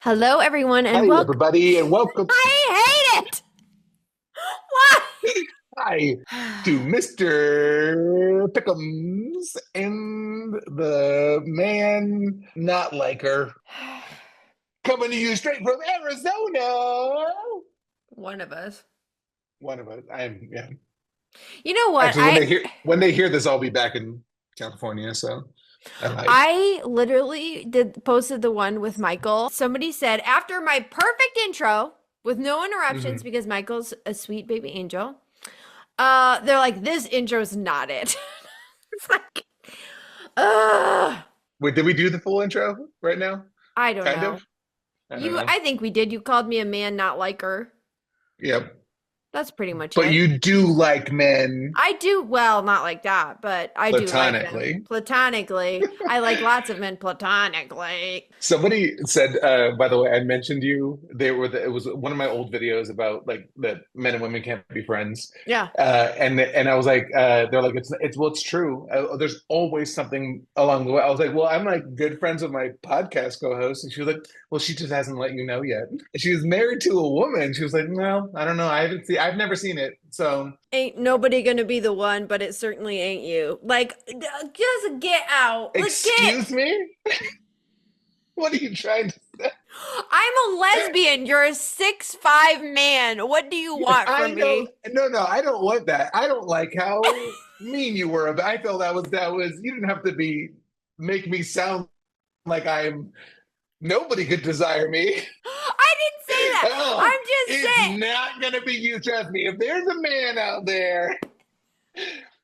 Hello, everyone, and Hi, welcome. everybody, and welcome. I hate it. Hi to Why? Mr. Pickums and the man not like her coming to you straight from Arizona. One of us. One of us. Yeah. You know what? Actually, when they hear this, I'll be back in California, so I lied. I literally did posted the one with Michael. Somebody said after my perfect intro with no interruptions Mhm. because Michael's a sweet baby angel. They're like, this intro's not it. It's like, ugh. Wait, did we do the full intro right now? I don't Kind know. of? I don't know. I think we did. You called me a man not like her. Yep. That's pretty much But it. you do like men I do, well, not like that, but I do like them platonically. platonically. I like lots of men platonically. Somebody said, by the way, I mentioned you. It was one of my old videos about like that men and women can't be friends. Yeah. And I was like, they're like, it's true. There's always something along the way. I was like, well, I'm like good friends with my podcast co-host, and she was like, well, she just hasn't let you know yet. She was married to a woman. She was like, well, I don't know. I've never seen it. So, Ain't nobody gonna be the one, but it certainly ain't you. Like, just get out. Like, get. excuse me, what are you trying to say? I'm a lesbian. You're a 6'5" man. What do you want I from know. me? No, I don't want that. I don't like how mean you were. I felt that was. You didn't have to make me sound like I'm. Nobody could desire me. I didn't say that. Oh, I'm just it's saying. not gonna be you. Trust me. If there's a man out there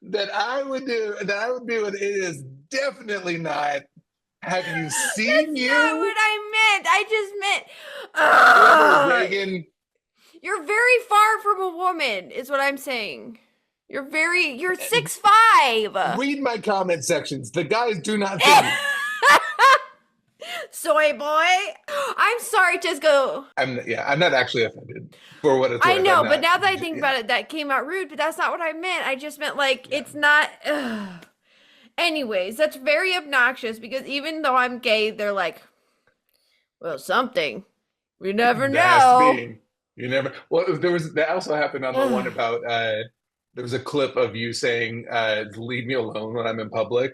that I would be with, it is definitely not. Have you seen That's not you? what I meant. I just meant, Whoever ugh. Reagan. You're very far from a woman, is what I'm saying. You're 6'5". Read my comment sections. The guys do not think. Soy boy. I'm sorry, Chesko. I'm not actually offended for what it's I worth. I'm know, but not. now that I think Yeah, about it, that came out rude, but that's not what I meant. I just meant like, yeah. it's not. Ugh. Anyways, that's very obnoxious because even though I'm gay, they're like, well, something. We never That has to know. be. You never. Well, there was that also happened on the one Ugh. about. There was a clip of you saying, "Leave me alone when I'm in public,"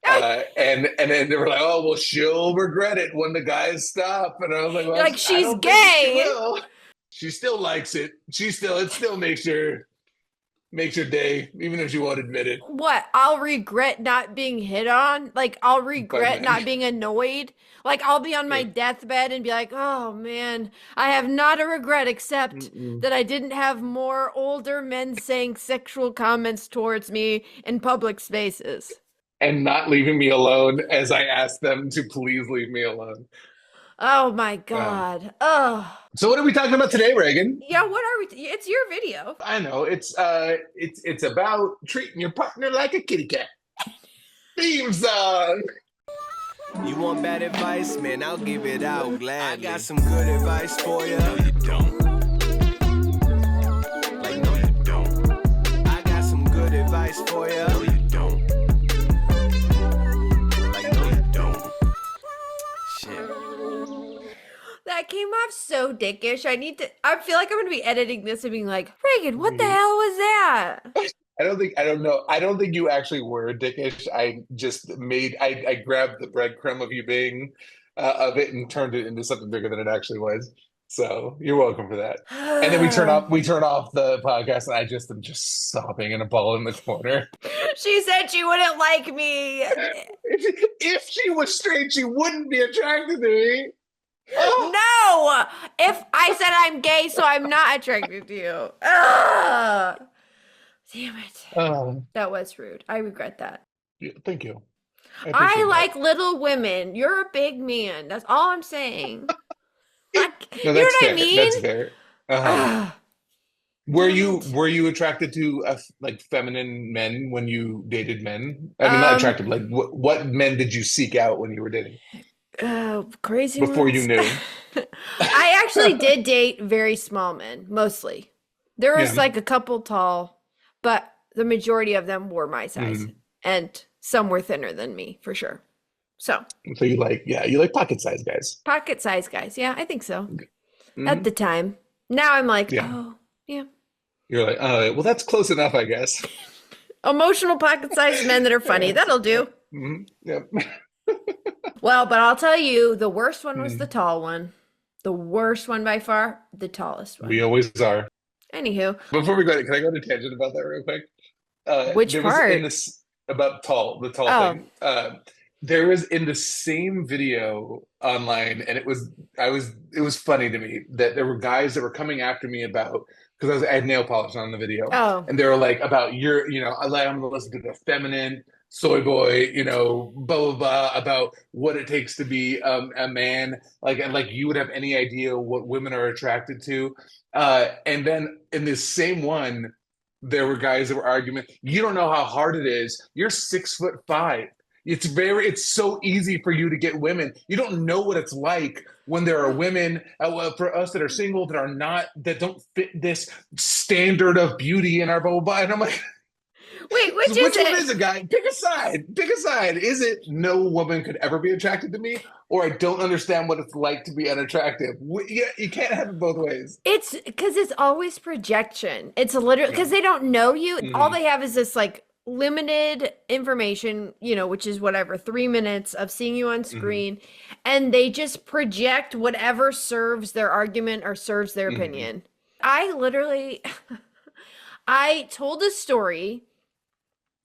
and then they were like, "Oh, well, she'll regret it when the guys stop." And I was like, You're "Well, like, I she's don't think she gay. will. She still likes it. It still makes her day, even if she won't admit it." What? I'll regret not being hit on? Like, I'll By regret men. not being annoyed? Like, I'll be on my Yeah. deathbed and be like, oh man, I have not a regret except Mm-mm. that I didn't have more older men saying sexual comments towards me in public spaces. And not leaving me alone as I asked them to please leave me alone. Oh my Um, God. Oh. so what are we talking about today, Reagan? Yeah, what are we? It's your video. I know it's about treating your partner like a kitty cat. Theme song. You want bad advice, man? I'll give it out gladly. I got some good advice for you. No, you don't. Like, no, you don't. I got some good advice for you. No, you don't. Like, no, you don't. Shit. That came off so dickish. I feel like I'm gonna be editing this and being like, Reagan, what the hell was that? I don't know. I don't think you actually were dickish. I grabbed the breadcrumb of you being of it and turned it into something bigger than it actually was. So you're welcome for that. And then we turn off the podcast, and I just am just sobbing in a ball in the corner. She said she wouldn't like me. If she was straight, she wouldn't be attracted to me. Oh. No! If I said I'm gay, so I'm not attracted to you. Ugh. Damn it. That was rude. I regret that. Yeah, thank you. I I appreciate that. like little women. You're a big man. That's all I'm saying. Like, No, you know that's what I fair. That's mean? fair. Uh-huh. Ugh. Were Damn you it. were you attracted to like feminine men when you dated men? I mean, not Um, attracted, like what men did you seek out when you were dating Crazy before you ones. knew? I actually did date very small men, mostly. There was Yeah. like a couple tall, but the majority of them were my size. Mhm. And some were thinner than me, for sure. So you like pocket-sized guys. pocket-sized guys. Yeah, I think so. Mhm. At the time. Now I'm like, Yeah. oh, yeah. You're like, well, that's close enough, I guess. Emotional pocket-sized men that are funny. That'll do. Yep. Well, but I'll tell you, the worst one was the Mhm. tall one. The worst one by far, the tallest We one. always are. Anywho, Before we go, can I go on a tangent about that real quick? which There was in part? this about the tall Oh, thing. There was in the same video online, and it was funny to me that there were guys that were coming after me about because I had nail polish on the video, oh, and they were like about I'm gonna listen to the feminine soy boy, blah blah blah about what it takes to be a man, and like you would have any idea what women are attracted to, and then in this same one there were guys that were arguing, you don't know how hard it is. You're 6'5". It's so easy for you to get women. You don't know what it's like when there are women for us that are single that don't fit this standard of beauty in our blah blah blah. And I'm like, wait, which which is one it? is it, guy? Pick a side. Pick a side. Is it no woman could ever be attracted to me, or I don't understand what it's like to be unattractive? You can't have it both ways. It's because it's always projection. It's literally because they don't know you. All they have is this like limited information, which is whatever, 3 minutes of seeing you on screen, and they just project whatever serves their argument or serves their opinion. I literally, I told a story.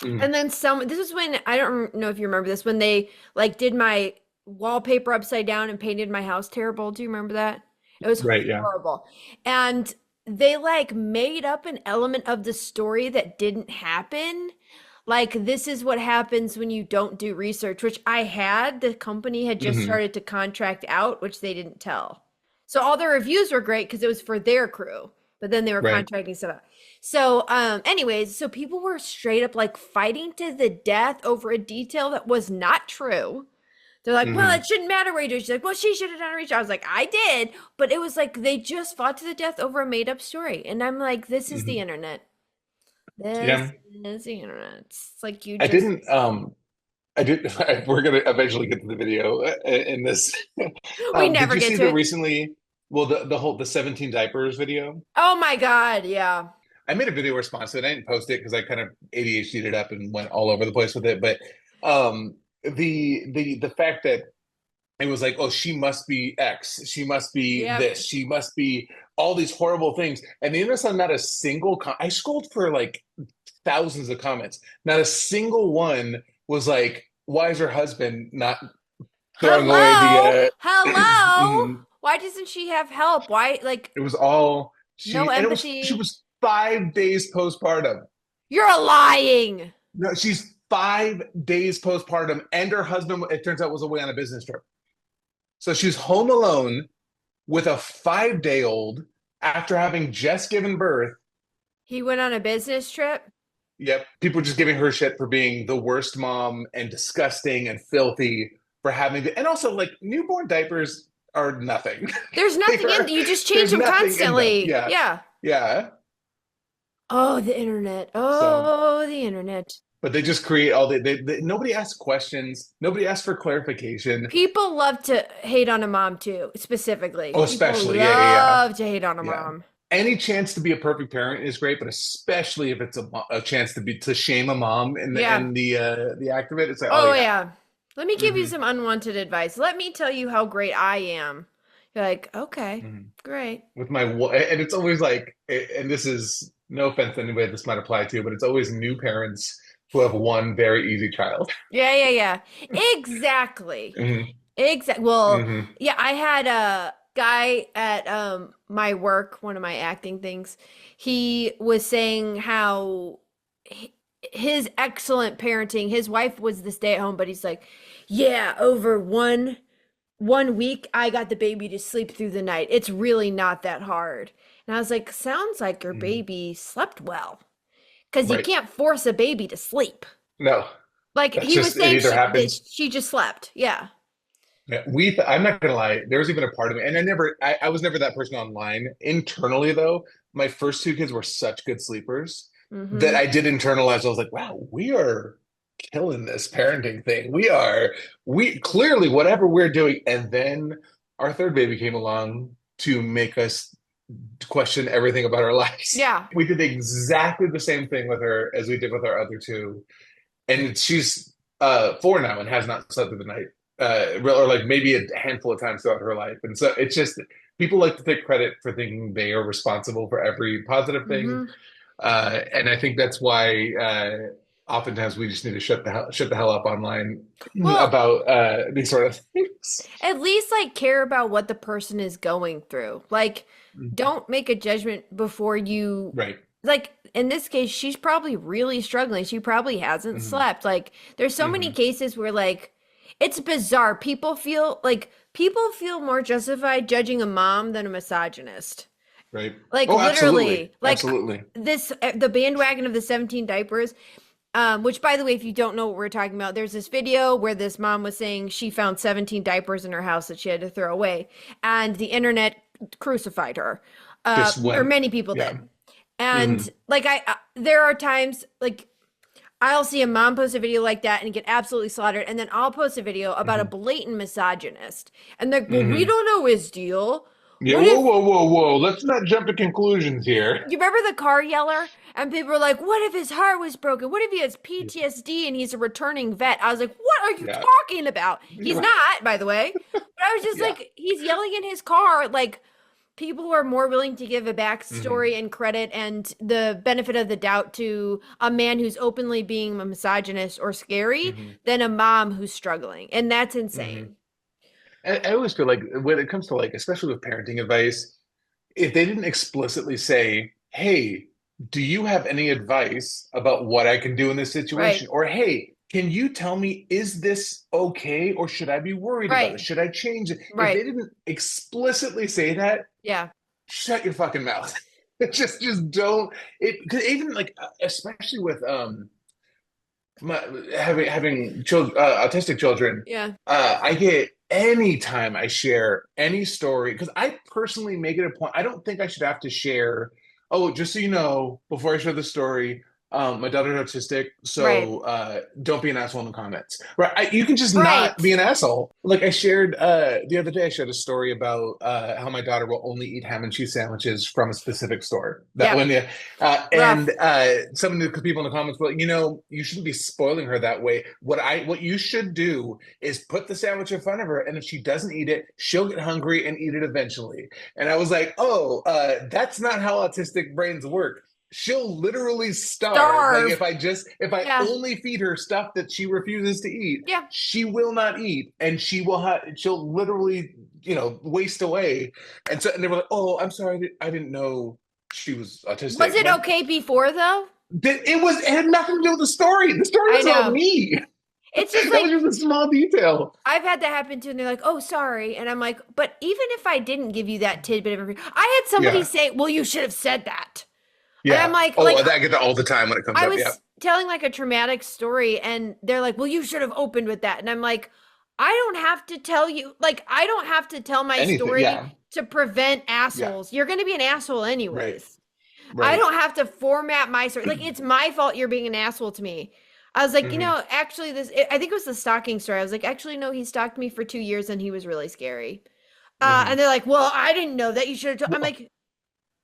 And then this was when, I don't know if you remember this, when they like did my wallpaper upside down and painted my house terrible. Do you remember that? It was Right, yeah. horrible. And they like made up an element of the story that didn't happen. Like, this is what happens when you don't do research, which the company had just started to contract out, which they didn't tell. So all the reviews were great because it was for their crew, but then they were contracting stuff out. So, anyways, so people were straight up like fighting to the death over a detail that was not true. They're like, well, it shouldn't matter what you do. She's like, well, she should have done research. I was like, I did. But it was like they just fought to the death over a made up story. And I'm like, this is the internet. This is the internet. It's like you just. We're gonna eventually get to the video in this. We never did you get see to it. Recently? Well, the 17 diapers video. Oh my God, yeah. I made a video response to it. I didn't post it because I kind of ADHD'd it up and went all over the place with it. But the fact that it was like, oh, she must be X, she must be this, she must be all these horrible things, and the internet saw not a single. I scrolled for like thousands of comments. Not a single one was like, why is her husband not throwing away the hello? Why doesn't she have help? Why, like, it was all no empathy. She was 5 days postpartum. You're lying. No, she's 5 days postpartum, and her husband, it turns out, was away on a business trip. So she's home alone with a 5-day-old after having just given birth. He went on a business trip? Yep. People were just giving her shit for being the worst mom and disgusting and filthy for having and also, like, newborn diapers are nothing. There's nothing in you just change them constantly. Yeah. Oh, the internet. The internet. But they just create all nobody asks questions. Nobody asks for clarification. People love to hate on a mom too, specifically. Oh, especially. People love to hate on a mom. Any chance to be a perfect parent is great, but especially if it's a chance to shame a mom in the act of it. It's like, Let me give you some unwanted advice. Let me tell you how great I am. You're like, okay, great. With and it's always like, and this is no offense to anybody this might apply to, but it's always new parents who have one very easy child. Yeah. Exactly. Exactly. Well, I had a guy at my work, one of my acting things. He was saying how his excellent parenting, his wife was the stay-at-home, but he's like, yeah, over one week, I got the baby to sleep through the night. It's really not that hard. And I was like, sounds like your baby slept well. Because you can't force a baby to sleep. No. Like, he was saying she just slept. Yeah. I'm not going to lie. There was even a part of me, and I was never that person online. Internally, though, my first 2 kids were such good sleepers that I did internalize. I was like, wow, we are killing this parenting thing. We clearly, whatever we're doing. And then our third baby came along to make us question everything about our lives. Yeah. We did exactly the same thing with her as we did with our other two. And she's 4 now and has not slept through the night. Or like maybe a handful of times throughout her life. And so it's just people like to take credit for thinking they are responsible for every positive thing. Mm-hmm. And I think that's why oftentimes we just need to shut the hell up online about these sort of things. At least like care about what the person is going through. Like, don't make a judgment before you like in this case, she's probably really struggling. She probably hasn't slept. Like there's so many cases where like it's bizarre. People feel more justified judging a mom than a misogynist. Right. Like literally. Like absolutely. the bandwagon of the 17 diapers. Which, by the way, if you don't know what we're talking about, there's this video where this mom was saying she found 17 diapers in her house that she had to throw away, and the internet crucified her, or many people did. And like there are times like I'll see a mom post a video like that and get absolutely slaughtered, and then I'll post a video about a blatant misogynist, and they're well, we don't know his deal. Yeah, whoa. Let's not jump to conclusions here. You remember the car yeller? And people were like, what if his heart was broken? What if he has PTSD and he's a returning vet? I was like, what are you talking about? He's not, by the way. But I was just like, he's yelling in his car. Like, people are more willing to give a backstory and credit and the benefit of the doubt to a man who's openly being a misogynist or scary than a mom who's struggling. And that's insane. I always feel like when it comes to like, especially with parenting advice, if they didn't explicitly say, hey, do you have any advice about what I can do in this situation? Or, hey, can you tell me, is this okay? Or should I be worried about it? Should I change it? If they didn't explicitly say that, shut your fucking mouth. just don't. Because even like, especially with having autistic children, I get anytime I share any story, because I personally make it a point. I don't think I should have to share. Oh, just so you know, before I share the story, my daughter's autistic, so don't be an asshole in the comments. Right? You can just not be an asshole. Like I shared the other day, I shared a story about how my daughter will only eat ham and cheese sandwiches from a specific store. Some of the people in the comments were like, you shouldn't be spoiling her that way. What you should do is put the sandwich in front of her, and if she doesn't eat it, she'll get hungry and eat it eventually. And I was like, that's not how autistic brains work. She'll literally starve. Like if I only feed her stuff that she refuses to eat, she will not eat, and she'll literally, waste away. And they were like, "Oh, I'm sorry, I didn't know she was autistic." Was it okay before though? It had nothing to do with the story. The story was about me. It's just that was just a small detail. I've had that happen too, and they're like, "Oh, sorry," and I'm like, "But even if I didn't give you that tidbit of information, I had somebody say, well, you should have said that." Yeah. And I'm like, I get that all the time when it comes up. I was telling like a traumatic story, and they're like, well, you should have opened with that. And I'm like, I don't have to tell you, like, I don't have to tell my story to prevent assholes. You're going to be an asshole anyways. Right. I don't have to format my story. Like, it's my fault you're being an asshole to me. I was like, actually I think it was the stalking story. I was like, actually, no, he stalked me for 2 years and he was really scary. And they're like, well, I didn't know that. You should have told. I'm like,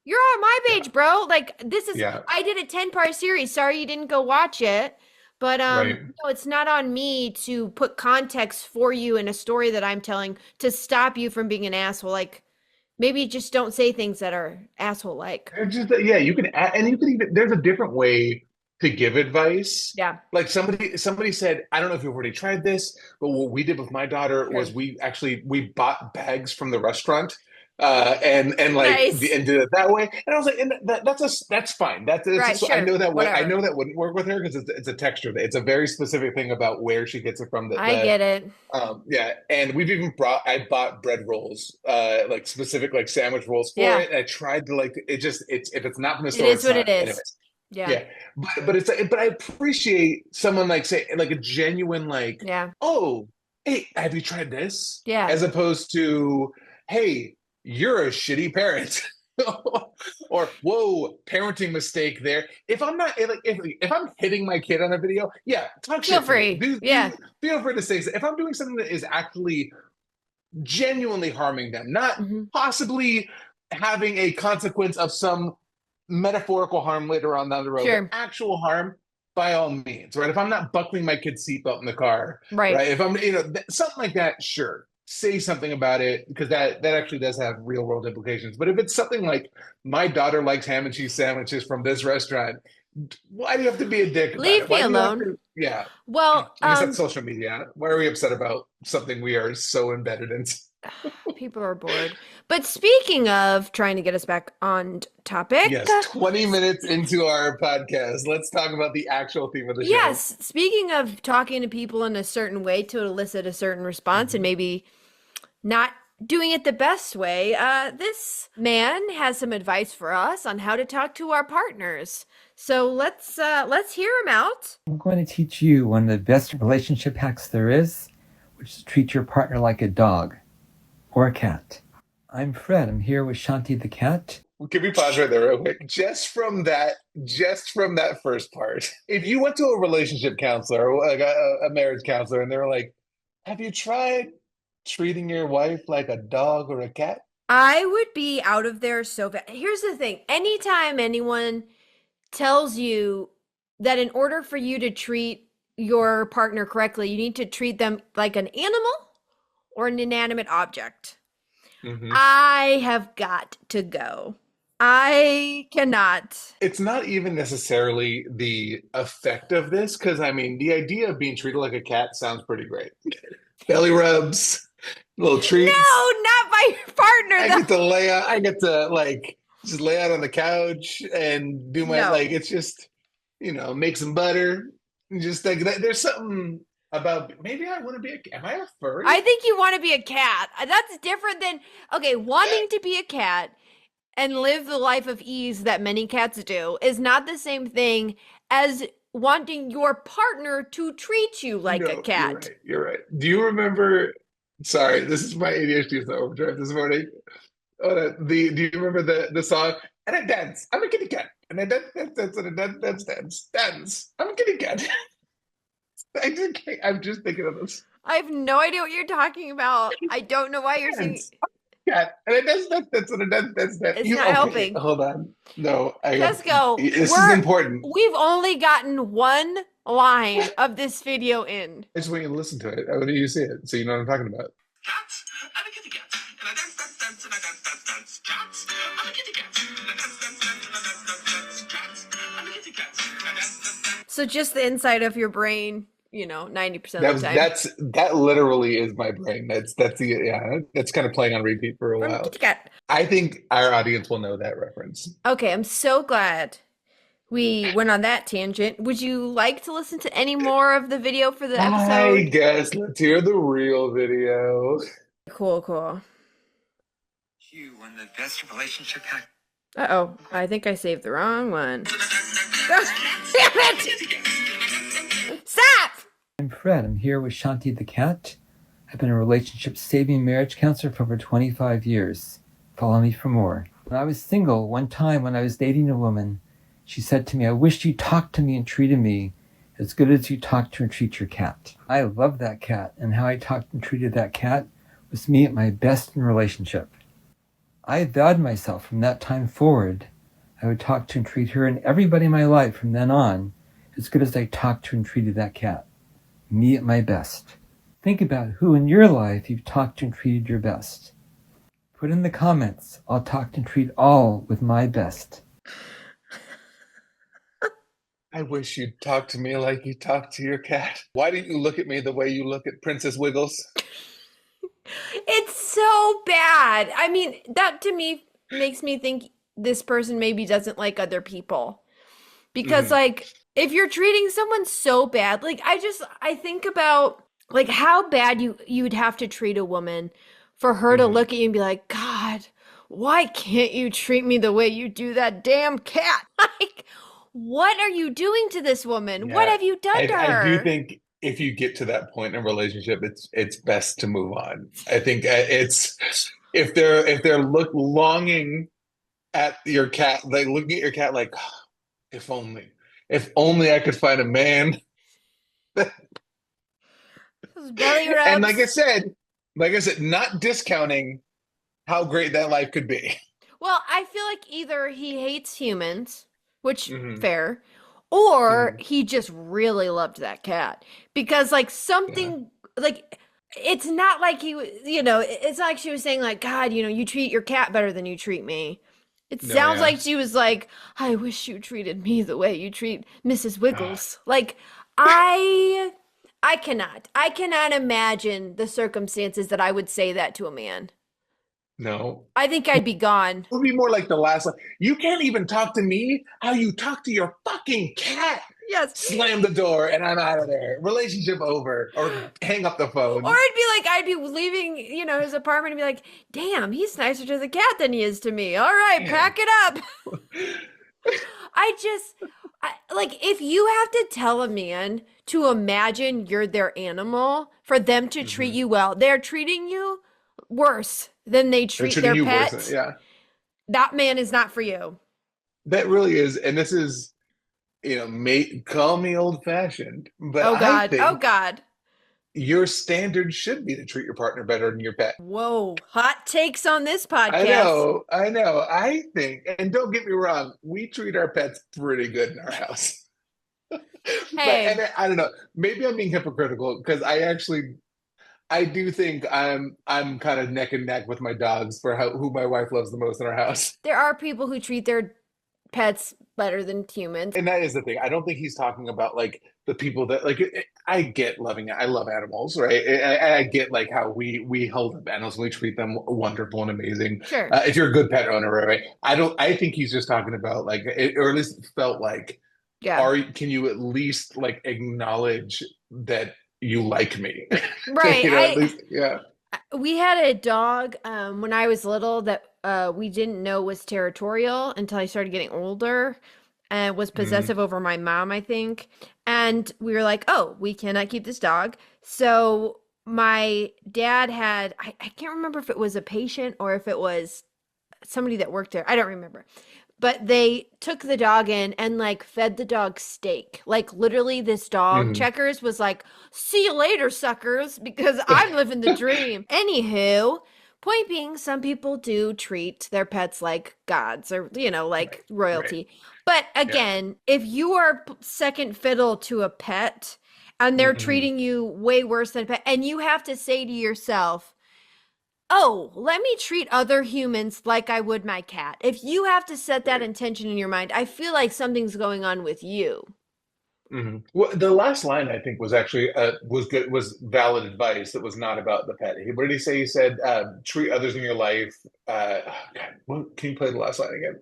you're on my page, bro. Like this is, I did a 10-part series. Sorry you didn't go watch it. But no, it's not on me to put context for you in a story that I'm telling to stop you from being an asshole. Like maybe just don't say things that are asshole-like. You can add, and you can even, there's a different way to give advice. Yeah. Like somebody said, I don't know if you've already tried this, but what we did with my daughter was we bought bags from the restaurant. And did it that way, and I was like, and that's fine. I know that I know that wouldn't work with her because it's a texture. It's a very specific thing about where she gets it from. I get it. And we've even I bought bread rolls, like specific like sandwich rolls for it. And I tried to if it's not from the store, it is what it is. Anyways. Yeah. But I appreciate someone like say like a genuine oh, hey, have you tried this? Yeah. As opposed to, hey, you're a shitty parent. Or whoa, parenting mistake there. If I'm not like if I'm hitting my kid on a video, yeah, talk Feel shit to me. free. Yeah. Feel free to say so. If I'm doing something that is actually genuinely harming them, not Hmm. possibly having a consequence of some metaphorical harm later on down the road, but Sure. actual harm, by all means, right? If I'm not buckling my kid's seatbelt in the car, Right. right? If I'm, something like that, sure, say something about it because that actually does have real world implications. But if it's something like my daughter likes ham and cheese sandwiches from this restaurant, why do you have to be a dick about Leave it? me Why do you have alone. to? Yeah, Well, I guess that's social media. Why are we upset about something we are so embedded in? people are bored. But speaking of trying to get us back on topic, Yes, 20 minutes into our podcast, let's talk about the actual theme of the show. yes, speaking of talking to people in a certain way to elicit a certain response and maybe not doing it the best way, this man has some advice for us on how to talk to our partners. So let's hear him out. I'm going to teach you one of the best relationship hacks there is, which is to treat your partner like a dog or a cat. I'm Fred. I'm here with Shanti the cat. Can we pause right there real quick? Just from that first part. If you went to a relationship counselor or like a marriage counselor and they were like, have you tried treating your wife like a dog or a cat? I would be out of there so fast. Here's the thing. Anytime anyone tells you that in order for you to treat your partner correctly, you need to treat them like an animal or an inanimate object. Mhm. I have got to go. I cannot. It's not even necessarily the effect of this, because I mean, the idea of being treated like a cat sounds pretty great. Belly rubs, little treats. No, not by your partner. I though. get to lay out. I get to like just lay out on the couch and do my No. like. It's just make some butter. And just like that. There's something about maybe I want to be a. Am I a furry? I think you want to be a cat. That's different than wanting to be a cat and live the life of ease that many cats do is not the same thing as wanting your partner to treat you like a No, cat. You're right. Do you remember? Sorry, this is my ADHD is overdrive this morning. Do you remember the song? And I dance. I'm a kitty cat. And I dance, and I dance. I'm a kitty cat. I'm just thinking of this. I have no idea what you're talking about. I don't know why you're singing. Cat. And I dance, and I dance. It's not helping. Hold on. No, Chesko, this is important. We've only gotten one line of this video in. I just want you to listen to it. I want you to see it so you know what I'm talking about. Cats, I'm a kitty cat. And I dance, and I dance. Cats, I'm a kitty cat. And I dance. Cats, I'm a kitty cat. And I dance. So just the inside of your brain, 90% of the time. That literally is my brain. That's kind of playing on repeat for a From while. Kitty Cat. I think our audience will know that reference. Okay, I'm so glad we went on that tangent. Would you like to listen to any more of the video for the I episode? guess let's hear the real video. Cool. You one of the best relationship hacks. Uh-oh, I think I saved the wrong one. Damn it! Stop! I'm Fred. I'm here with Shanti the cat. I've been a relationship saving marriage counselor for over 25 years. Follow me for more. When I was single, one time when I was dating a woman, she said to me, I wish you talked to me and treated me as good as you talk to and treat your cat. I love that cat, and how I talked and treated that cat was me at my best in relationship. I vowed myself from that time forward, I would talk to and treat her and everybody in my life from then on as good as I talked to and treated that cat. Me at my best. Think about who in your life you've talked to and treated your best. Put in the comments, I'll talk and treat all with my best. I wish you'd talk to me like you talk to your cat. Why don't you look at me the way you look at Princess Wiggles? It's so bad. I mean, that to me makes me think this person maybe doesn't like other people. Because if you're treating someone so bad, I think about how bad you'd have to treat a woman for her to look at you and be like, God, why can't you treat me the way you do that damn cat? What are you doing to this woman? Yeah, what have you done to her? I do think if you get to that point in a relationship, it's best to move on. I think it's if they're longing at your cat, like looking at your cat, like, if only I could find a man. Those belly And rubs. like I said, not discounting how great that life could be. Well, I feel like either he hates humans, which Hmm. fair, or Hmm. he just really loved that cat because like Yeah. something like it's not like it's not like she was saying like God, you treat your cat better than you treat me. It No, sounds yeah. like she was like, I wish you treated me the way you treat Mrs. Wiggles. Like I I cannot imagine the circumstances that I would say that to a man. No. I think I'd be gone. It would be more like the last line. You can't even talk to me how you talk to your fucking cat. Yes. Slam the door and I'm out of there. Relationship over. Or hang up the Or phone. it'd be like I'd be leaving, his apartment and be like, "Damn, he's nicer to the cat than he is to me." All right, Man. pack it up. I just like if you have to tell a man to imagine you're their animal for them to treat Hmm. you well, they're treating you worse than they They're treat treating their you worse than, pet. yeah. That man is not for you. That really is, and this is, call me old fashioned, but Oh I God. Oh think God. your standard should be to treat your partner better than your pet. Whoa. Hot takes on this I podcast. know, I know. I think, and don't get me wrong, we treat our pets pretty good in our house. But Hey, I don't know. Maybe I'm being hypocritical because I do think I'm kind of neck and neck with my dogs for who my wife loves the most in our house. there are people who treat their pets better than humans. And that is the thing. I don't think he's talking about like the people that like. I get loving it. I love animals, right? I get like how we hold up animals. We treat them wonderful and amazing. Sure. If you're a good pet owner, right? I don't. I think he's just talking about like, or at least felt like, Yeah. can you at least like acknowledge that you like me? Right. At least, yeah. We had a dog when I was little that we didn't know was territorial until I started getting older and was Mm-hmm. possessive over my mom, I think. And we were like, oh, we cannot keep this dog. So my dad had, I can't remember if it was a patient or if it was somebody that worked there. I don't remember. But they took the dog in and like fed the dog steak. Like literally this dog Mm-hmm. checkers was like, "See you later, suckers," because I'm living the dream. Anywho, point being, some people do treat their pets like gods or Right. like Right. royalty. But Yeah. again, if you are second fiddle to a pet and they're Hmm. treating you way worse than a pet, and you have to say to yourself, oh, let me treat other humans like I would my cat. If you have to set that Right. intention in your mind, I feel like something's going on with you. Hmm. Well, the last line I think was actually was good, was valid advice that was not about the pet. What did he say? He said, "Treat others in your life." Oh, God, can you play the last line again?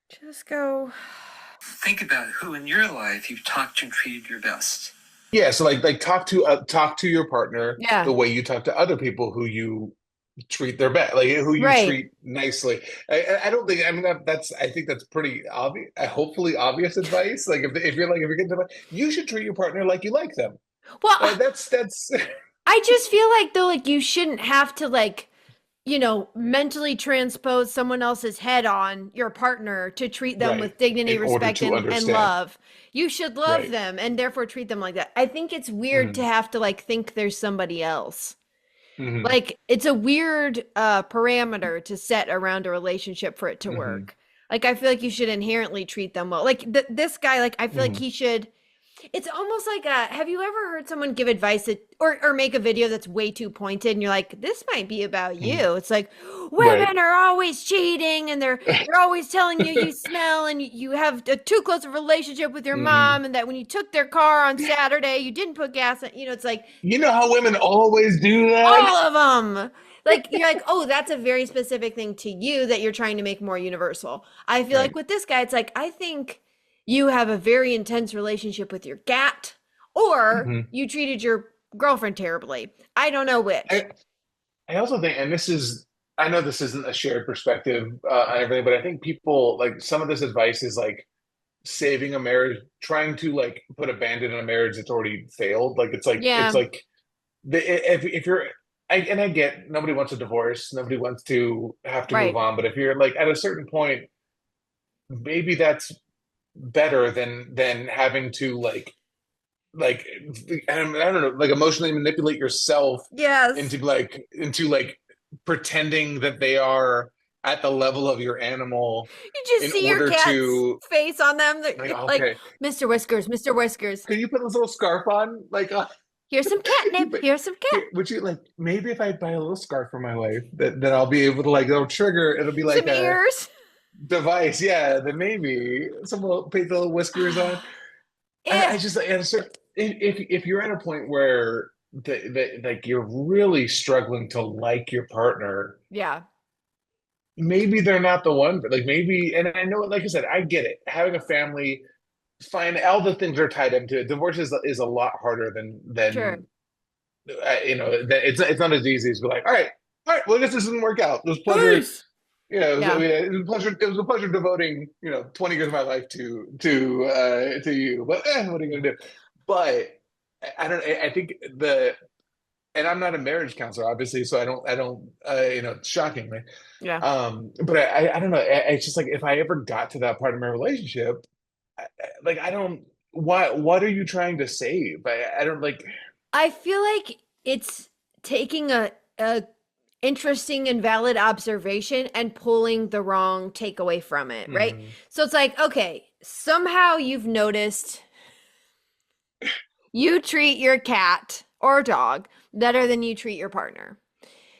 Just go. Think about who in your life you've talked to and treated your best. Yeah, so like talk to your partner the Yeah, way you talk to other people who you treat their best, like who you right. treat nicely. I don't think, I mean, that's I think that's pretty obvious, hopefully obvious advice. Like if you're getting to, you should treat your partner like you like them. Well, That's I just feel like though, like you shouldn't have to like, mentally transpose someone else's head on your partner to treat them right with dignity, in order respect, to and understand. love. You should love Right. them and therefore treat them like that. I think it's weird to Hmm. have to like think there's somebody else. Hmm. Like it's a weird parameter to set around a relationship for it to Hmm. work. Like I feel like you should inherently treat them well. Like this guy, like I feel like Hmm. he should. It's almost like have you ever heard someone give advice that or make a video that's way too pointed and you're like, this might be about Hmm. you. It's like Right. women are always cheating and they're always telling you you smell and you have a too close a relationship with your Hmm. mom and that when you took their car on Saturday, you didn't put gas in, it's like You know how women always do that? all of them. Like you're like, oh, that's a very specific thing to you that you're trying to make more universal. I feel like Right. with this guy, it's like I think you have a very intense relationship with your cat, or Hmm. you treated your girlfriend terribly. I don't know which. I, I also think, and this is, I know this isn't a shared perspective on everything, but I think people like some of this advice is like saving a marriage, trying to like put a band-aid on a marriage that's already failed. Like it's Yeah. like if you're, I get nobody wants a divorce, nobody wants to have to move Right. on, but if you're like at a certain point, maybe that's better than having to like I don't know, like emotionally manipulate yourself Yes. into like pretending that they are at the level of your animal You just in see your order cat's to face on them. like, Like, okay, Mr. Whiskers, Mr. Whiskers. can you put this little scarf on? Like, Here's some catnip. Here's some cat. here, would you like maybe if I buy a little scarf for my wife that I'll be able to like it'll trigger, it'll be like Some a ears. device, yeah, then maybe some will paint the little whiskers on. I Yeah. just and so if you're at a point where like you're really struggling to like your partner, Yeah. maybe they're not the one, but like maybe, and I know, like I said, I get it. Having a family, fine, all the things are tied into it. Divorce is a lot harder Sure. than it's not as easy as be like, all right, well, I guess this didn't work out. It was a pleasure. Peace. You know, Yeah. it was a pleasure. It was a pleasure devoting 20 years of my life to you. But what are you gonna do? But I don't. I think and I'm not a marriage counselor, obviously, so I don't. Shockingly. Yeah. But I don't know. It's just like if I ever got to that part of my relationship, like I don't. What are you trying to save? I don't like. I feel like it's taking a interesting and valid observation and pulling the wrong takeaway from it, right? Mhm. So it's like, okay, somehow you've noticed you treat your cat or dog better than you treat your partner.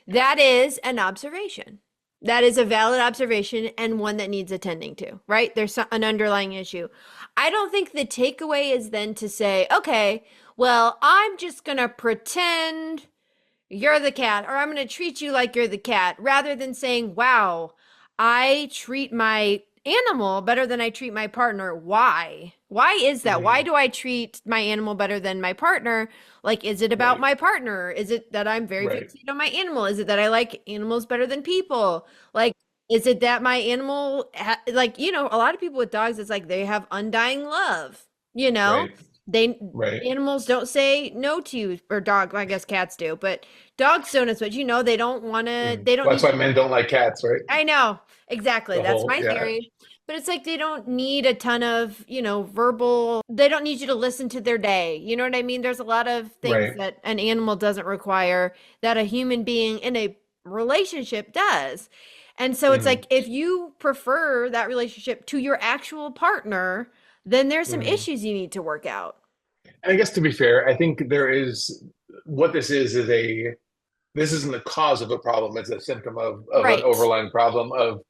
That is an observation. That is a valid observation and one that needs attending to, right? There's an underlying issue. I don't think the takeaway is then to say, okay, well, I'm just going to pretend you're the cat, or I'm going to treat you like you're the cat, rather than saying, wow, I treat my animal better than I treat my partner. Why? Why is that? Why Mhm. do I treat my animal better than my partner? Like, is it about Right. my partner? Is it that I'm very Right. fixated on my animal? Is it that I like animals better than people? Like, is it that my animal, like, a lot of people with dogs, it's like they have undying love, you know? Right. They Right. animals don't say no to you, or dog, I guess cats do, but dogs don't as much. They don't want to, Mhm. they don't Well, that's need why to. men don't like cats, right? I know, exactly. The That's whole, my yeah. theory. But it's like they don't need a ton of, verbal, they don't need you to listen to their day. You know what I mean? There's a lot of things Right. that an animal doesn't require that a human being in a relationship does. And so it's Mhm. like if you prefer that relationship to your actual partner, then there's some Mhm. issues you need to work out. And I guess to be fair, I think there is what this is this isn't the cause of a problem. It's a symptom of an Right. overlying problem of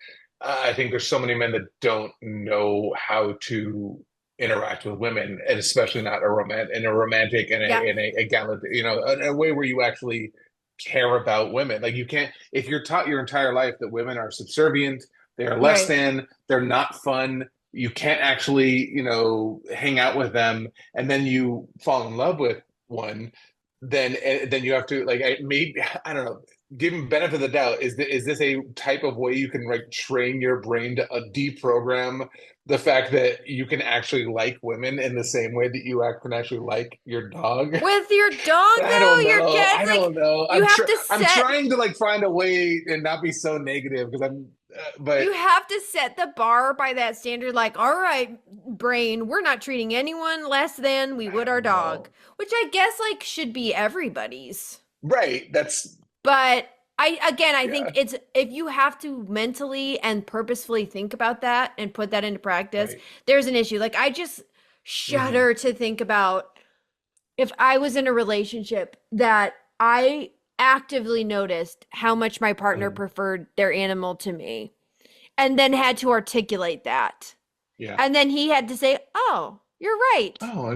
I think there's so many men that don't know how to interact with women, and especially not in a romantic and Yeah. a gallant, in a way where you actually care about women. Like you can't if you're taught your entire life that women are subservient, they are less Right. than, they're not fun. You can't actually, hang out with them, and then you fall in love with one, then you have to like maybe I don't know. Give him benefit of the doubt. Is this a type of way you can like train your brain to deprogram the fact that you can actually like women in the same way that can actually like your dog? With your dog, I though, don't your know. cat's I like don't know. you have to I'm set trying to like find a way and not be so negative because but you have to set the bar by that standard. Like, all right, brain, we're not treating anyone less than we I would our don't dog, know. which I guess like should be everybody's. Right. That's But I think yeah. it's if you have to mentally and purposefully think about that and put that into practice, Right. there's an issue. Like I just Hmm. shudder to think about if I was in a relationship that I actively noticed how much my partner Hmm. preferred their animal to me and then had to articulate that. Yeah. And then he had to say, "Oh, you're right. Oh, Huh. I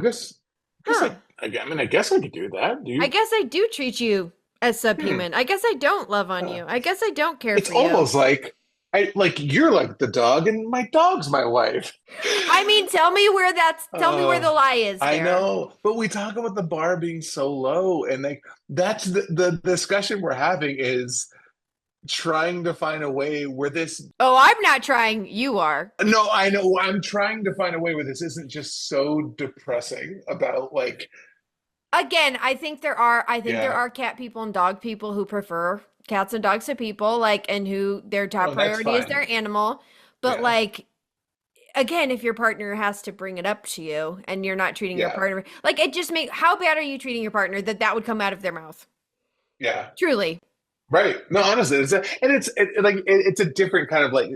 guess I could do that. Do I you? guess I do treat you as Hmm. subhuman. I guess I don't love on Huh. you. I guess I don't care It's for you." almost like I like you're like the dog and my dog's my wife. I mean, tell me where Uh, the lie is I there. know, but we talk about the bar being so low, and like that's the discussion we're having is trying to find a way where this. Oh, I'm not trying. You are. No, I know. I'm trying to find a way where this isn't just so depressing about like Again, I think there Yeah. are cat people and dog people who prefer cats and dogs to people, like, and who their top Oh, that's priority is fine. their animal. But Yeah. like, again, if your partner has to bring it up to you and you're not treating your Yeah. partner, like, it just make how bad are you treating your partner that would come out of their mouth? Yeah. Truly. Right. No, honestly, it's a different kind of like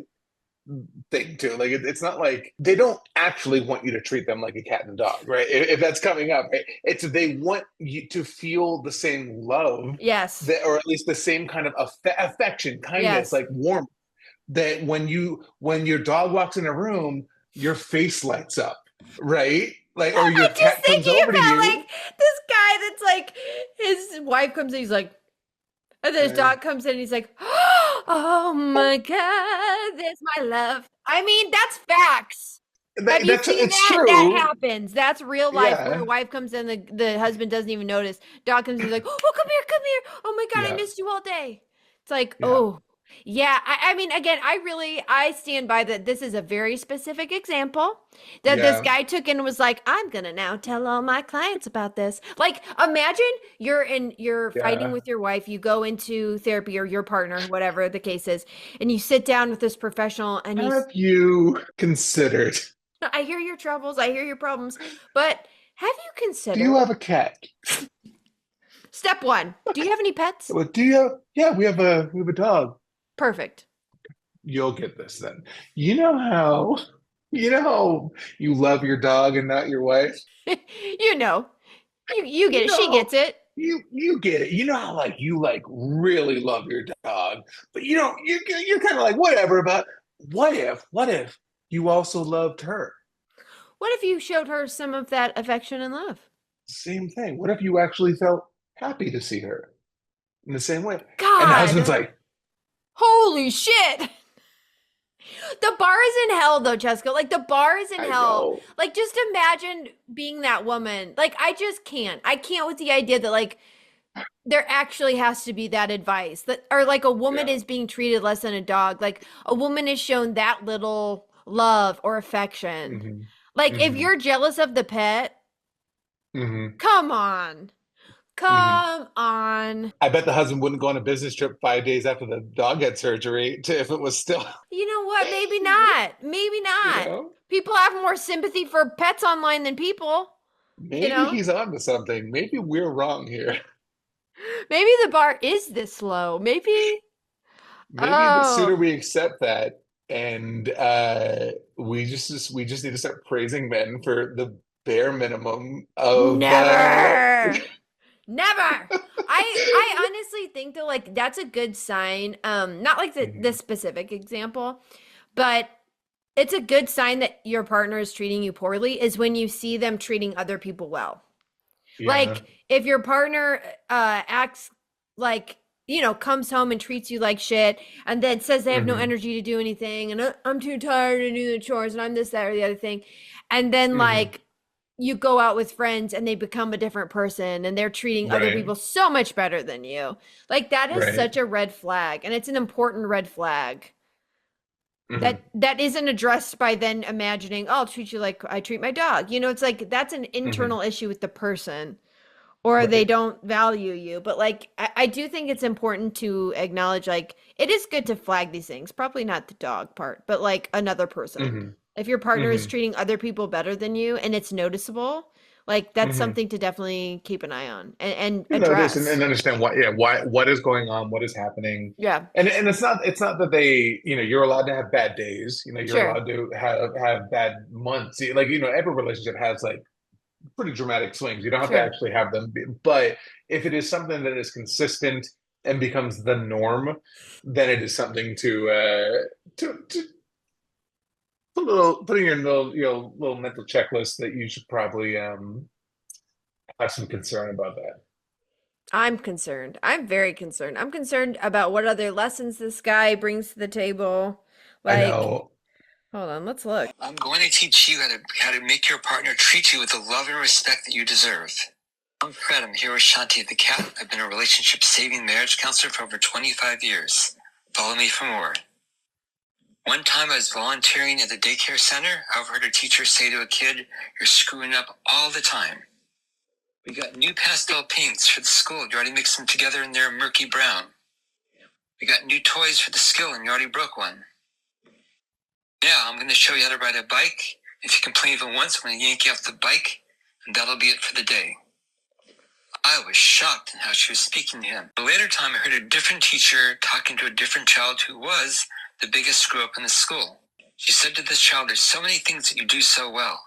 thing too. Like it's not like they don't actually want you to treat them like a cat and a dog, right? If that's coming up, right? It's they want you to feel the same love Yes. that, or at least the same kind of affection, kindness, Yes. like warmth. That when your dog walks in a room, your face lights up, right? Like, or your I'm just cat comes thinking over to about like you. this guy that's like his wife comes in, he's like, and then his Uh, dog comes in and he's like, oh my God, there's my love. I mean, that's facts. Have you that's seen it's that? That true. happens. That's real life where a Yeah. wife comes in, the husband doesn't even notice. Dog comes in, he's like, oh, come here, come here. Oh my God, I Yeah. missed you all day. It's like, Yeah. oh, yeah. I mean, again, I stand by that. This is a very specific example that this Yeah. guy took and was like, I'm gonna now tell all my clients about this. Like, imagine you're fighting Yeah. with your wife, you go into therapy or your partner, whatever the case is, and you sit down with this professional and he's Have you considered? I hear your troubles, I hear your problems, but have you Do you considered have a cat? step one? Do you have any pets? Well, do you have? Yeah, we have a dog. Perfect. You'll get this then. You know how you love your dog and not your wife? You know, you get You it. She know gets it. you get it. You know how like you like really love your dog, but you don't you're kind of like whatever, but what if you also loved her? What if you showed her some of that affection and love? Same thing. What if you actually felt happy to see her in the same way? And the husband's God, like, holy shit. The bar is in hell though, Chesko. Like the bar is in I hell. know. Like just imagine being that woman. Like I just can't. I can't with the idea that like there actually has to be that advice that or like a woman Yeah. is being treated less than a dog. Like a woman is shown that little love or affection. Hmm. Like if Hmm. you're jealous of the pet, Hmm. come on. Hmm. Come on. I bet the husband wouldn't go on a business trip 5 days after the dog had surgery to, if it was still, You know what? Maybe not. Maybe you not. know, People have more sympathy for pets online than people, you maybe know? he's onto something. Maybe we're wrong here. Maybe the bar is this low. Maybe. Maybe the sooner Oh, we accept that and we just need to start praising men for the bare minimum of never. Never. I honestly think though like that's a good sign. Not like the Mhm. specific example, but it's a good sign that your partner is treating you poorly is when you see them treating other people well. Yeah. Like if your partner acts like, comes home and treats you like shit and then says they have no Hmm. energy to do anything and I'm too tired to do the chores and I'm this, that, or the other thing. And then Hmm. like you go out with friends and they become a different person and they're treating other Right. people so much better than you. Like that is Right. such a red flag and it's an important red flag Hmm. that isn't addressed by then imagining, oh, I'll treat you like I treat my dog. It's like that's an Hmm. internal issue with the person or they Right. don't value you. But like I do think it's important to acknowledge like it is good to flag these things. Probably not the dog part, but like another person. Hmm. If your partner is Hmm. treating other people better than you and it's noticeable, like that's Hmm. something to definitely keep an eye on and You notice and address. understand what is going on, what is happening. Yeah, And it's not that they, you're allowed to have bad days, you're sure, allowed to have bad months. Like, every relationship has like pretty dramatic swings. You don't have to sure. actually have them, but if it is something that is consistent and becomes the norm, then it is something to put in your little mental checklist that you should probably have some concern about that. I'm concerned. I'm very concerned. I'm concerned about what other lessons this guy brings to the table. I Like, know. hold on, let's look. I'm going to teach you how to make your partner treat you with the love and respect that you deserve. I'm Fred. I'm here with Shanti the cat. I've been a relationship saving marriage counselor for over 25 years. Follow me for more. One time I was volunteering at the daycare center. I overheard a teacher say to a kid, "You're screwing up all the time." We got new pastel paints for the school. You already mixed them together and they're murky brown. We got new toys for the skill and you already broke one. Yeah, I'm going to show you how to ride a bike. If you complain even once, I'm going to yank you off the bike, and that'll be it for the day. I was shocked in how she was speaking to him. A later time, I heard a different teacher talking to a different child who was the biggest screw-up in the school. She said to this child, there's so many things that you do so well.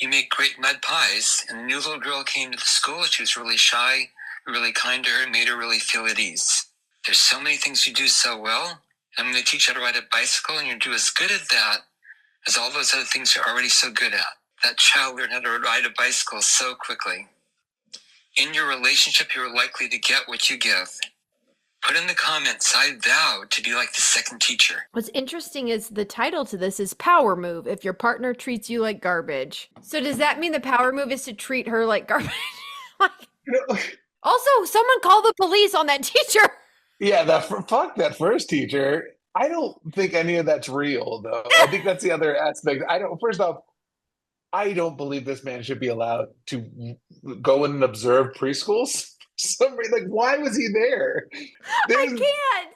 You make great mud pies, and a new little girl came to the school. She was really shy, really kind to her, and made her really feel at ease. There's so many things you do so well. I'm going to teach you how to ride a bicycle, and you'll do as good at that as all those other things you're already so good at. That child learned how to ride a bicycle so quickly. In your relationship, you're likely to get what you give. Put in the comments, I vow to be like the second teacher. What's interesting is the title to this is Power Move, if your partner treats you like garbage. So does that mean the power move is to treat her like garbage? Also, someone call the police on that teacher. Yeah, fuck that first teacher. I don't think any of that's real, though. I think that's the other aspect. First off, I don't believe this man should be allowed to go in and observe preschools. Why was he there? I can't.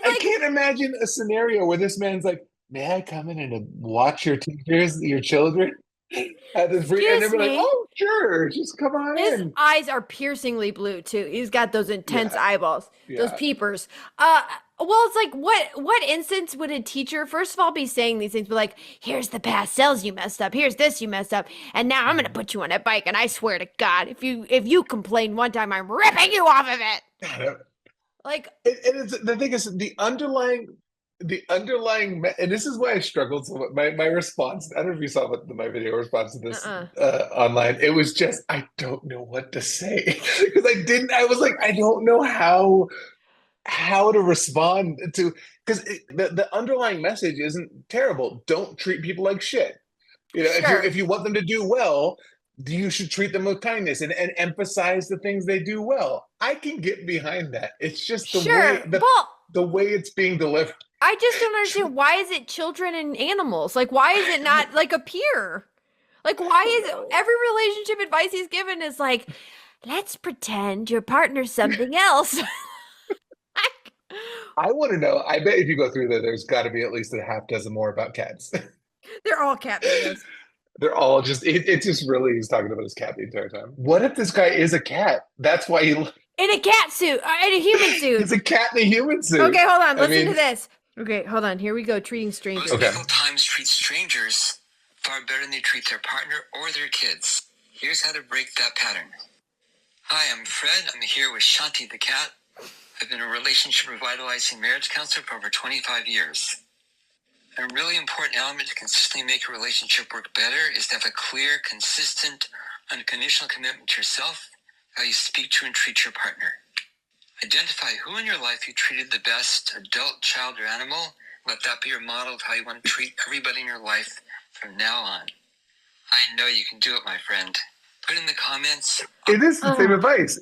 I can't imagine a scenario where this man's like, may I come in and watch your teachers, your children? And they're like, oh, sure, just come on His in. eyes are piercingly blue, too. He's got those intense eyeballs, those peepers. Well, it's like, what instance would a teacher, first of all, be saying these things, but like, here's the pastels you messed up, here's this you messed up, and now I'm going to put you on a bike, and I swear to God, if you complain one time, I'm ripping you off of it. Like, the thing is, the underlying, and this is why I struggled so much. My response, I don't know if you saw my video response to this online. It was just, I don't know what to say because I was like, I don't know how to respond to, because the underlying message isn't terrible. Don't treat people like shit. If you want them to do well, you should treat them with kindness and emphasize the things they do well. I can get behind that. It's just the way it's being delivered. I just don't understand, why is it children and animals? Like, why is it not like a peer? Like, why is every relationship advice he's given is like, let's pretend your partner's something else. I want to know. I bet if you go through there's got to be at least a half dozen more about cats. They're all cat videos. They're all just, he's talking about his cat the entire time. What if this guy is a cat? That's why in a cat suit, in a human suit. He's a cat in a human suit. Okay, hold on. Listen to this. Okay, hold on. Here we go. Treating strangers. Most people times treat strangers far better than they treat their partner or their kids. Here's how to break that pattern. Hi, I'm Fred. I'm here with Shanti the cat. I've been a relationship revitalizing marriage counselor for over 25 years. A really important element to consistently make a relationship work better is to have a clear, consistent, unconditional commitment to yourself, how you speak to and treat your partner. Identify who in your life you treated the best, adult, child, or animal. Let that be your model of how you want to treat everybody in your life from now on. I know you can do it, my friend. Put in the comments. It is the same advice.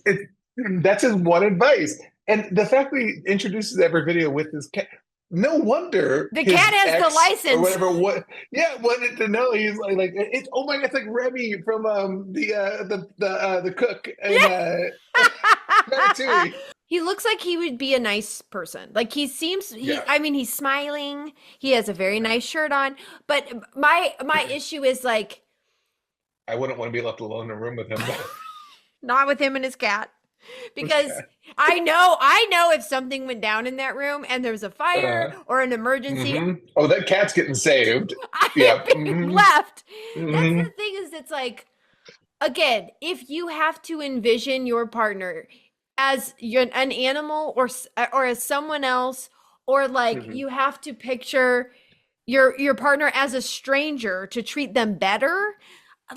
That's his one advice. And the fact that he introduces every video with his cat, no wonder the cat has the license or whatever. Wanted to know. He's like it's, oh my God, it's like Remy from the cook and Ratatouille. He looks like he would be a nice person. Like he seems. I mean, he's smiling. He has a very nice shirt on. But my issue is like, I wouldn't want to be left alone in a room with him. Not with him and his cat. Because I know if something went down in that room and there was a fire or an emergency. Mm-hmm. Oh, that cat's getting saved. Left. Mm-hmm. That's the thing is, it's like, again, if you have to envision your partner as an animal or as someone else, or like you have to picture your partner as a stranger to treat them better.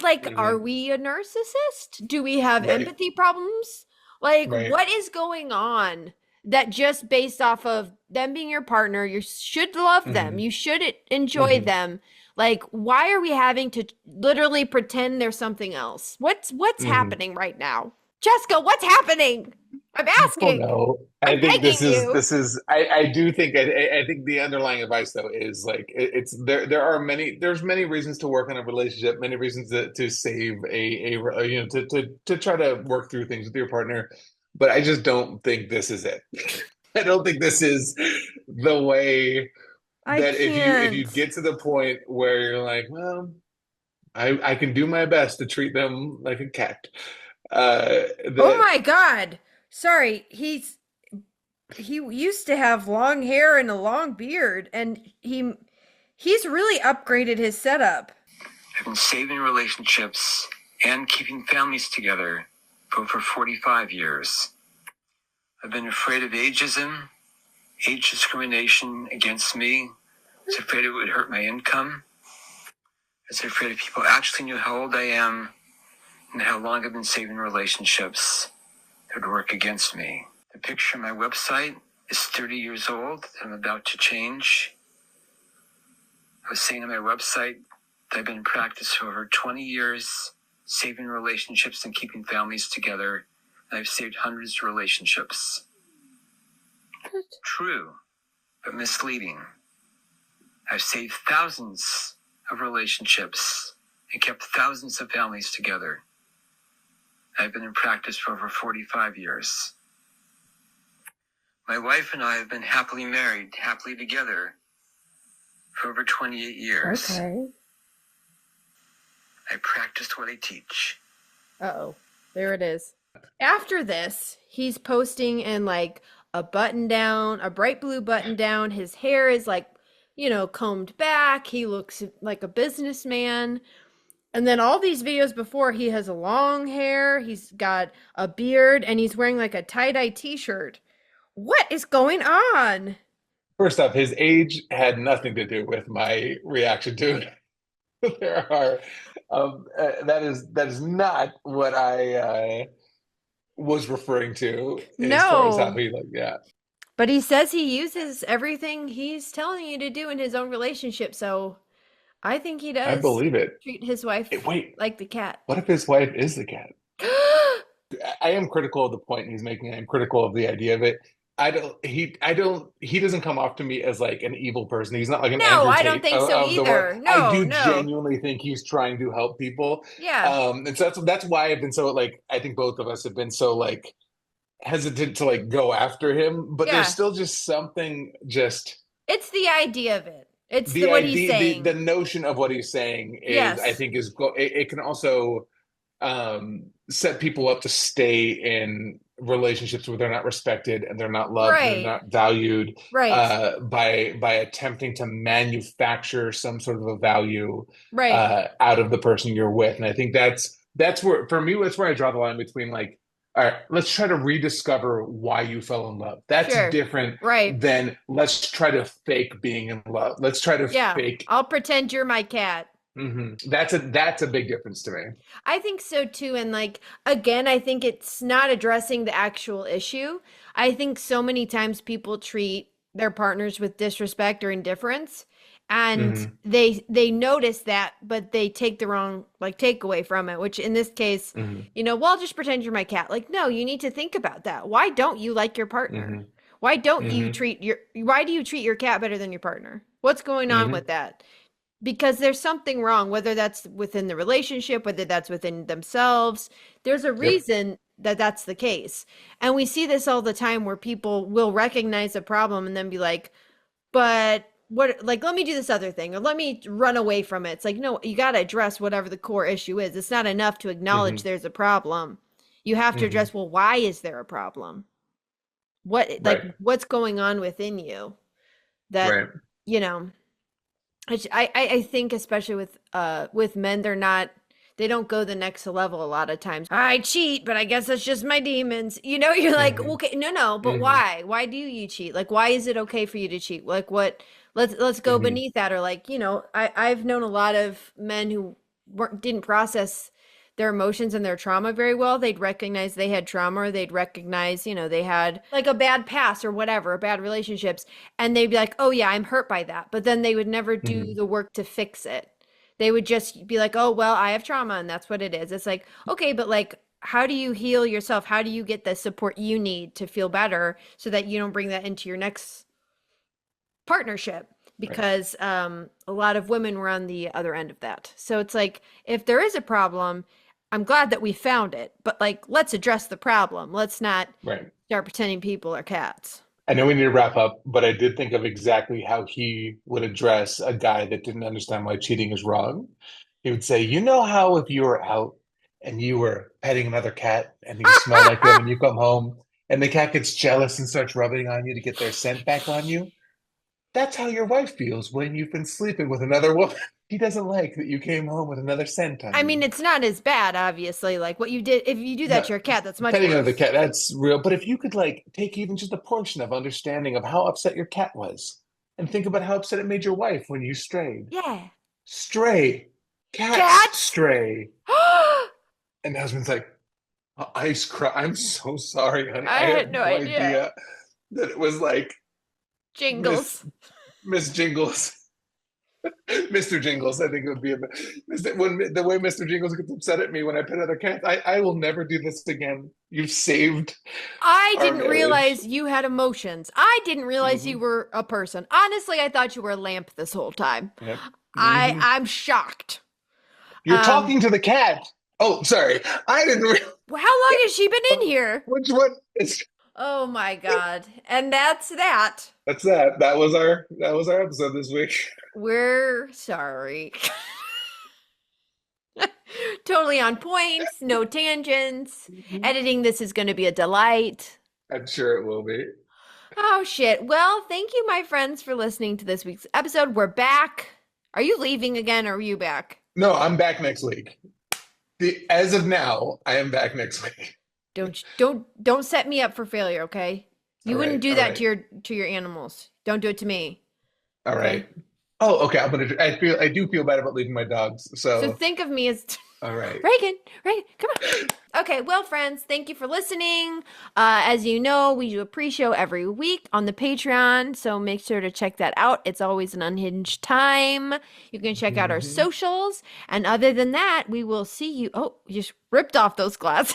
Like, are we a narcissist? Do we have empathy problems? Like, what is going on that just based off of them being your partner, you should love them, you should enjoy them. Like, why are we having to literally pretend there's something else? What's happening right now? Chesko, what's happening? I'm Oh asking. no, I'm I think begging you. I do think I think the underlying advice though is like it's there's many reasons to work on a relationship, many reasons to save you know to try to work through things with your partner, but I just don't think this is it. I don't think this is the way I that if you can't. get to the point where you're like, well, I can do my best to treat them like a cat. Oh That my God. Sorry, he used to have long hair and a long beard, and he's really upgraded his setup. I've been saving relationships and keeping families together for over 45 years. I've been afraid of ageism, age discrimination against me. I was afraid it would hurt my income. I was afraid if people actually knew how old I am and how long I've been saving relationships, they would work against me. The picture on my website is 30 years old. I'm about to change. I was saying on my website that I've been in practice for over 20 years, saving relationships and keeping families together. And I've saved hundreds of relationships. True, but misleading. I've saved thousands of relationships and kept thousands of families together. I've been in practice for over 45 years. My wife and I have been happily married, happily together for over 28 years. Okay. I practiced what I teach. Uh-oh. There it is. After this, he's posting in like a button down, a bright blue button down. His hair is like, combed back. He looks like a businessman. And then all these videos before, he has a long hair, he's got a beard, and he's wearing like a tie-dye t-shirt. What is going on? first off, his age had nothing to do with my reaction to it. There are that is not what I was referring to as far as how No. he looked. Yeah, But he says he uses everything he's telling you to do in his own relationship, so I think he I does believe it. treat his wife Wait, like the cat. what if his wife is the cat? I am critical of the point he's making. I'm critical of the idea of it. He doesn't come off to me as like an evil person. He's not like an No, Andrew I don't Tate think so of the world. either. I No, do no. genuinely think he's trying to help people. Yeah. And so that's why I've been so like I think both of us have been so like hesitant to like go after him, but there's Yeah. still just something just It's the idea of it. It's the what he's idea saying. the notion of what he's saying is I Yes. think it can also set people up to stay in relationships where they're not respected and they're not loved and they're Right. not valued Right. by attempting to manufacture some sort of a value Right. out of the person you're with. And I think that's where for me that's where I draw the line between like, all right, let's try to rediscover why you fell in love. That's Sure. different Right. than let's try to fake being in love. Let's try to Yeah. fake. I'll pretend you're my cat. That's a big difference to me. I think so too. And like, again, I think it's not addressing the actual issue. I think so many times people treat their partners with disrespect or indifference and Mhm. they notice that, but they take the wrong like takeaway from it, which in this case, Mhm. well, I'll just pretend you're my cat. Like, no, you need to think about that. Why don't you like your partner? Mhm. Why don't you Mhm. why do you treat your cat better than your partner? What's going on Mhm. with that? Because there's something wrong, whether that's within the relationship, whether that's within themselves. There's a Yep. reason that that's the case. And we see this all the time where people will recognize a problem and then be like, but what, like, let me do this other thing or let me run away from it. It's like, no, you got to address whatever the core issue is. It's not enough to acknowledge Mhm. there's a problem. You have to Mhm. address, well, why is there a problem? Like, Right. what's going on within you that, Right. you know, I think especially with men, they don't go the next level a lot of times. I cheat, but I guess that's just my demons. You're like, Mhm. okay, no, but Mhm. why? Why do you cheat? Like, why is it okay for you to cheat? Like, what? Let's go Mhm. beneath that. Or like, I've known a lot of men who didn't process their emotions and their trauma very well. They'd recognize they had trauma, or they'd recognize, they had like a bad past or whatever, bad relationships, and they'd be like, oh yeah, I'm hurt by that. But then they would never do Mhm. the work to fix it. They would just be like, oh, well, I have trauma and that's what it is. It's like, okay, but like, how do you heal yourself? How do you get the support you need to feel better so that you don't bring that into your next partnership? Because a lot of women were on the other end of that. So it's like, if there is a problem, I'm glad that we found it, but like, let's address the problem. Let's not start pretending people are cats. I know we need to wrap up, but I did think of exactly how he would address a guy that didn't understand why cheating is wrong. He would say, you know how if you were out and you were petting another cat and you smell like them and you come home and the cat gets jealous and starts rubbing on you to get their scent back on you? That's how your wife feels when you've been sleeping with another woman. He doesn't like that you came home with another scent on you. I mean, it's not as bad, obviously. Like what you did, if you do that to your cat, that's much petting worse. another cat, that's real. But if you could like take even just a portion of understanding of how upset your cat was and think about how upset it made your wife when you strayed. Yeah. Stray. Cats stray. And the husband's like, ice cry. I'm so sorry, honey. I had no idea that it was like Jingles. Miss Jingles. Mr. Jingles, I think it would be when the way Mr. Jingles gets upset at me when I pet other cats. I will never do this again. You've saved. I didn't realize you had emotions. I didn't realize you were a person. Honestly, I thought you were a lamp this whole time. Yep. I'm shocked. You're talking to the cat. Oh, sorry. I didn't realize. How long has she been in here? Which one? It's. Oh my God. And that's that. That's that. That was our episode this week. We're sorry. Totally on points, no tangents. Editing this is going to be a delight. I'm sure it will be. Oh shit. Well, thank you, my friends, for listening to this week's episode. We're back. Are you leaving again or are you back? No, I'm back next week. As of now, I am back next week. Don't set me up for failure, okay? You wouldn't do that to your animals. Don't do it to me. All right. Oh, okay. I do feel bad about leaving my dogs. So think of me as all right. Regan, come on. Okay, well, friends, thank you for listening. As you know, we do a pre-show every week on the Patreon, so make sure to check that out. It's always an unhinged time. You can check out our socials. And other than that, we will see you. Oh, you just ripped off those glasses.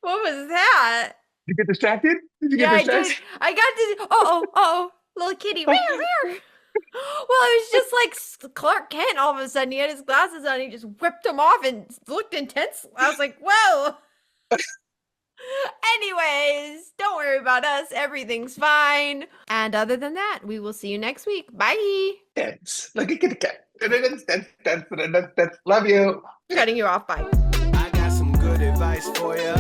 What was that? Did you get distracted? I did. I got this. Little kitty. Well, it was just like Clark Kent all of a sudden. He had his glasses on. He just whipped them off and looked intense. I was like, whoa. Anyways, don't worry about us. Everything's fine. And other than that, we will see you next week. Bye. Dance like a kitty cat. Dance. Love you. Cutting you off. Bye. I got some good advice for you.